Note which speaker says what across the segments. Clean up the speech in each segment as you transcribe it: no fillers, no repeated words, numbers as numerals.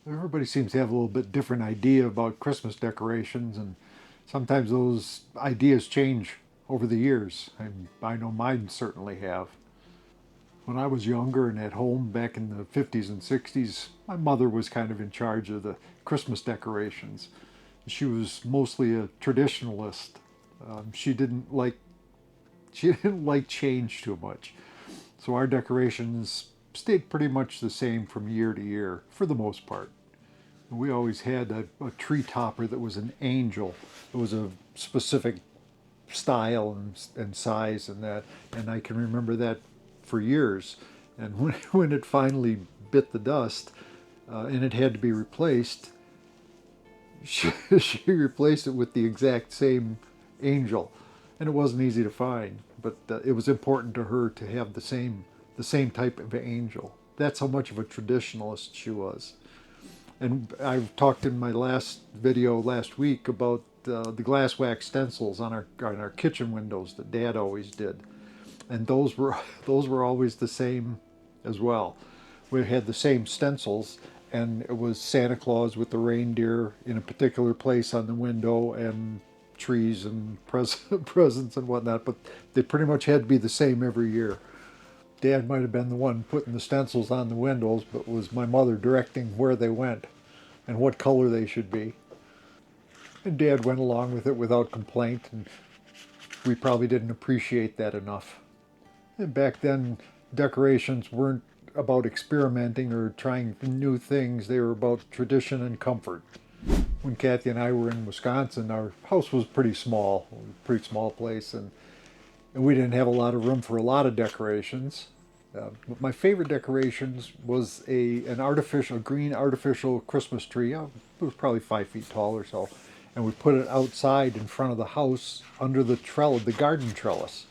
Speaker 1: Everybody seems to have a little bit different idea about Christmas decorations, and sometimes those ideas change over the years. And I know mine certainly have. When I was younger and at home back in the 50s and 60s, my mother was kind of in charge of the Christmas decorations. She was mostly a traditionalist. She didn't like she didn't like change too much. So our decorations stayed pretty much the same from year to year for the most part. We always had a tree topper that was an angel. It was a specific style and size and that, and I can remember that for years. And when it finally bit the dust and it had to be replaced, she replaced it with the exact same angel, and it wasn't easy to find. But it was important to her to have the same type of angel. That's how much of a traditionalist she was. And I've talked in my last video last week about the glass wax stencils on our kitchen windows that Dad always did, and those were always the same as well. We had the same stencils, and it was Santa Claus with the reindeer in a particular place on the window, and trees and presents and whatnot. But they pretty much had to be the same every year. Dad might have been the one putting the stencils on the windows, but it was my mother directing where they went and what color they should be. And Dad went along with it without complaint, and we probably didn't appreciate that enough. And back then, decorations weren't about experimenting or trying new things, they were about tradition and comfort. When Kathy and I were in Wisconsin, our house was pretty small place, and we didn't have a lot of room for a lot of decorations. But my favorite decorations was a green artificial Christmas tree. It was probably 5 feet tall or so, and we put it outside in front of the house under the garden trellis.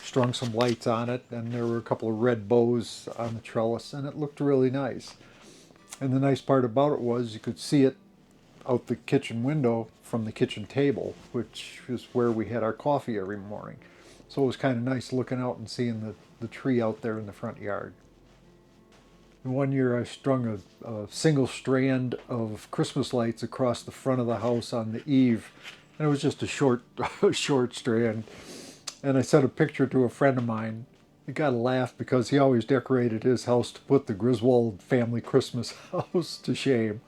Speaker 1: Strung some lights on it, and there were a couple of red bows on the trellis, and it looked really nice. And the nice part about it was you could see it out the kitchen window from the kitchen table, which is where we had our coffee every morning. So it was kind of nice looking out and seeing the tree out there in the front yard. And one year I strung a single strand of Christmas lights across the front of the house on the eve, and it was just a short, a short strand. And I sent a picture to a friend of mine. He got a laugh because he always decorated his house to put the Griswold family Christmas house to shame.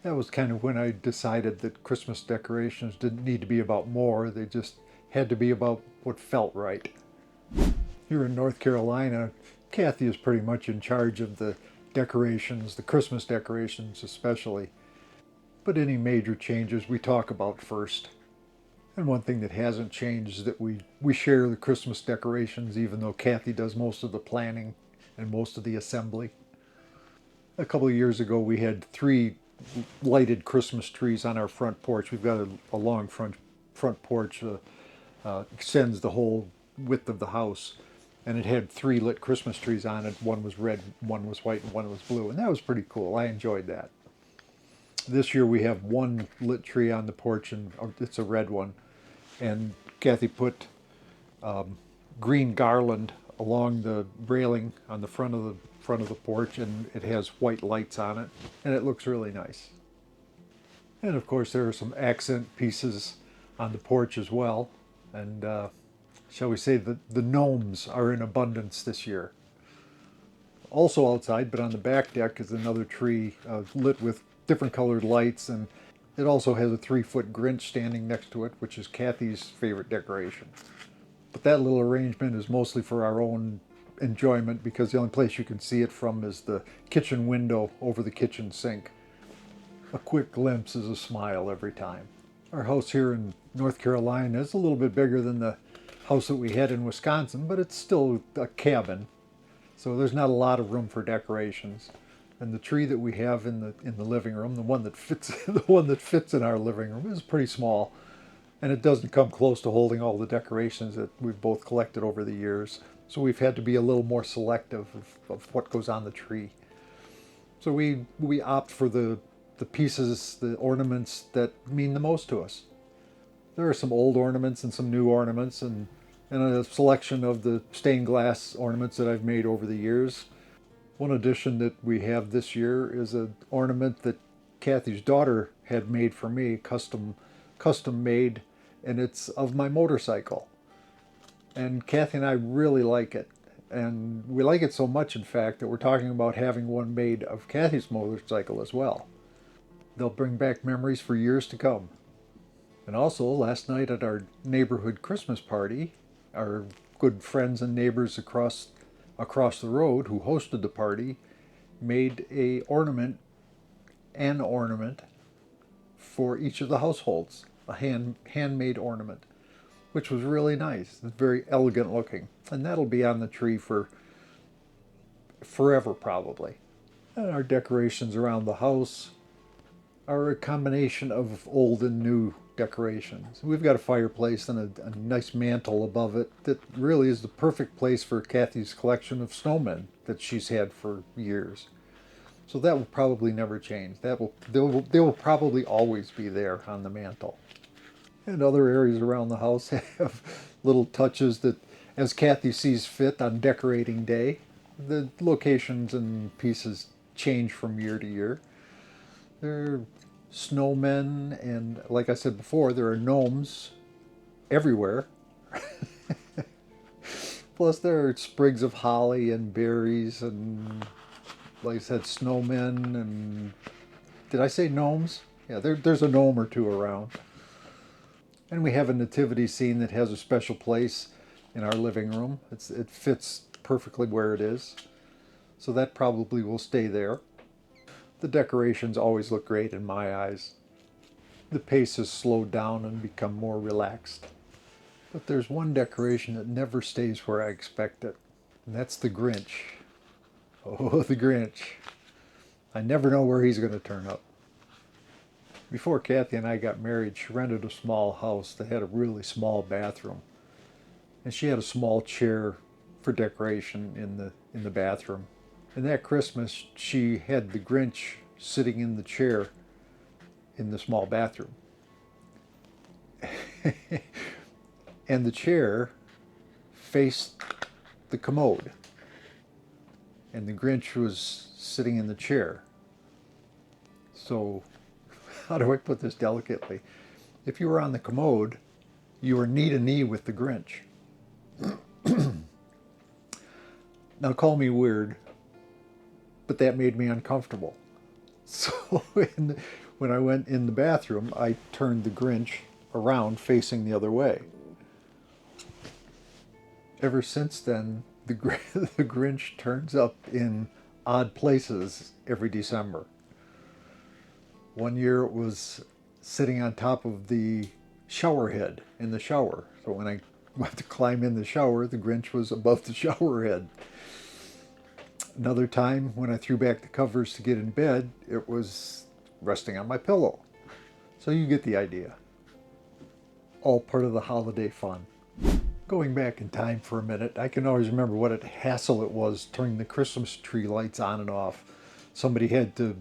Speaker 1: That was kind of when I decided that Christmas decorations didn't need to be about more, they just had to be about what felt right. Here in North Carolina, Kathy is pretty much in charge of the decorations, the Christmas decorations especially. But any major changes we talk about first. And one thing that hasn't changed is that we share the Christmas decorations, even though Kathy does most of the planning and most of the assembly. A couple of years ago, we had 3 lighted Christmas trees on our front porch. We've got a long front porch extends the whole width of the house, and it had 3 lit Christmas trees on it. One was red, one was white, and one was blue, and that was pretty cool. I enjoyed that. This year we have one lit tree on the porch, and it's a red one. And Kathy put green garland along the railing on the front of the porch, and it has white lights on it, and it looks really nice. And of course, there are some accent pieces on the porch as well. And shall we say that the gnomes are in abundance this year. Also outside, but on the back deck, is another tree lit with different colored lights, and it also has a 3-foot Grinch standing next to it, which is Kathy's favorite decoration. But that little arrangement is mostly for our own enjoyment because the only place you can see it from is the kitchen window over the kitchen sink. A quick glimpse is a smile every time. Our house here in North Carolina is a little bit bigger than the house that we had in Wisconsin, but it's still a cabin, so there's not a lot of room for decorations. And the tree that we have in the living room, the one that fits the one that fits in our living room, is pretty small, and it doesn't come close to holding all the decorations that we've both collected over the years. So we've had to be a little more selective of what goes on the tree. So we opt for the pieces, the ornaments that mean the most to us. There are some old ornaments and some new ornaments, and a selection of the stained glass ornaments that I've made over the years. One addition that we have this year is an ornament that Kathy's daughter had made for me, custom made, and it's of my motorcycle. And Kathy and I really like it. And we like it so much, in fact, that we're talking about having one made of Kathy's motorcycle as well. They'll bring back memories for years to come. And also, last night at our neighborhood Christmas party, our good friends and neighbors across the road who hosted the party made an ornament for each of the households, a handmade ornament, which was really nice. It's very elegant looking, and that'll be on the tree for forever probably. And our decorations around the house are a combination of old and new decorations. We've got a fireplace and a nice mantle above it that really is the perfect place for Kathy's collection of snowmen that she's had for years. So that will probably never change. They will probably always be there on the mantle. And other areas around the house have little touches that, as Kathy sees fit on decorating day, the locations and pieces change from year to year. There are snowmen, and like I said before, there are gnomes everywhere. Plus, there are sprigs of holly and berries, and like I said, snowmen. And did I say gnomes? Yeah, there's a gnome or two around. And we have a nativity scene that has a special place in our living room. It fits perfectly where it is. So that probably will stay there. The decorations always look great in my eyes. The pace has slowed down and become more relaxed. But there's one decoration that never stays where I expect it, and that's the Grinch. Oh, the Grinch. I never know where he's going to turn up. Before Kathy and I got married, she rented a small house that had a really small bathroom. And she had a small chair for decoration in the bathroom. And that Christmas, she had the Grinch sitting in the chair in the small bathroom. And the chair faced the commode. And the Grinch was sitting in the chair. So, how do I put this delicately? If you were on the commode, you were knee to knee with the Grinch. Now, call me weird, but that made me uncomfortable. So when I went in the bathroom, I turned the Grinch around facing the other way. Ever since then, the Grinch turns up in odd places every December. One year it was sitting on top of the shower head in the shower. So when I went to climb in the shower, the Grinch was above the shower head. Another time, when I threw back the covers to get in bed, it was resting on my pillow. So you get the idea. All part of the holiday fun. Going back in time for a minute, I can always remember what a hassle it was turning the Christmas tree lights on and off. Somebody had to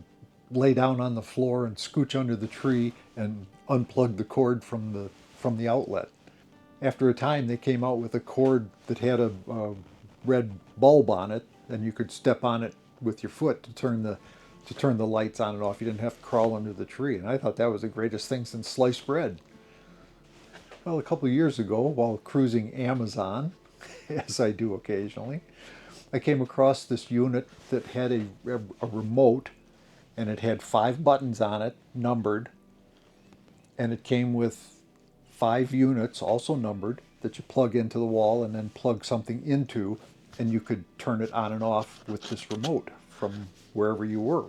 Speaker 1: lay down on the floor and scooch under the tree and unplug the cord from the outlet. After a time, they came out with a cord that had a red bulb on it, and you could step on it with your foot to turn the lights on and off. You didn't have to crawl under the tree, and I thought that was the greatest thing since sliced bread. Well, a couple of years ago, while cruising Amazon, as I do occasionally, I came across this unit that had a remote, and it had 5 buttons on it, numbered, and it came with 5 units, also numbered, that you plug into the wall and then plug something into, and you could turn it on and off with this remote from wherever you were.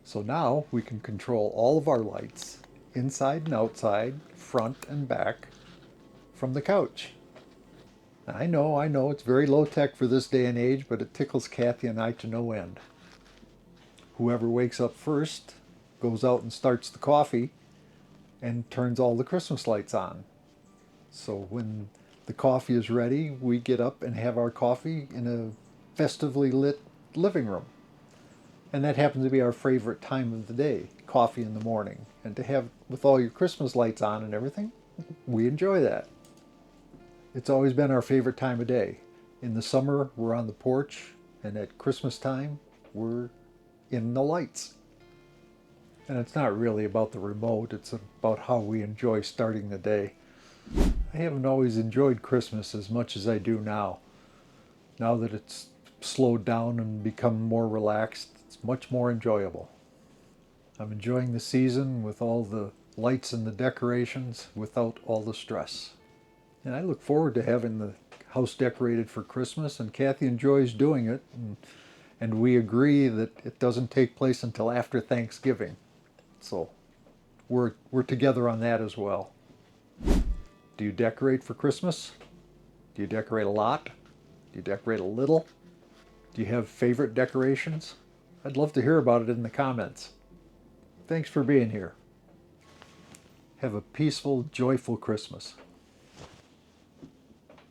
Speaker 1: So now we can control all of our lights, inside and outside, front and back, from the couch. I know, it's very low tech for this day and age, but it tickles Kathy and I to no end. Whoever wakes up first goes out and starts the coffee and turns all the Christmas lights on. So when the coffee is ready, we get up and have our coffee in a festively lit living room. And that happens to be our favorite time of the day, coffee in the morning. And to have, with all your Christmas lights on and everything, we enjoy that. It's always been our favorite time of day. In the summer, we're on the porch And at Christmas time, we're in the lights. And it's not really about the remote, it's about how we enjoy starting the day. I haven't always enjoyed Christmas as much as I do now. Now that it's slowed down and become more relaxed, it's much more enjoyable. I'm enjoying the season with all the lights and the decorations without all the stress. And I look forward to having the house decorated for Christmas, and Kathy enjoys doing it, and we agree that it doesn't take place until after Thanksgiving. So we're together on that as well. Do you decorate for Christmas? Do you decorate a lot? Do you decorate a little? Do you have favorite decorations? I'd love to hear about it in the comments. Thanks for being here. Have a peaceful, joyful Christmas.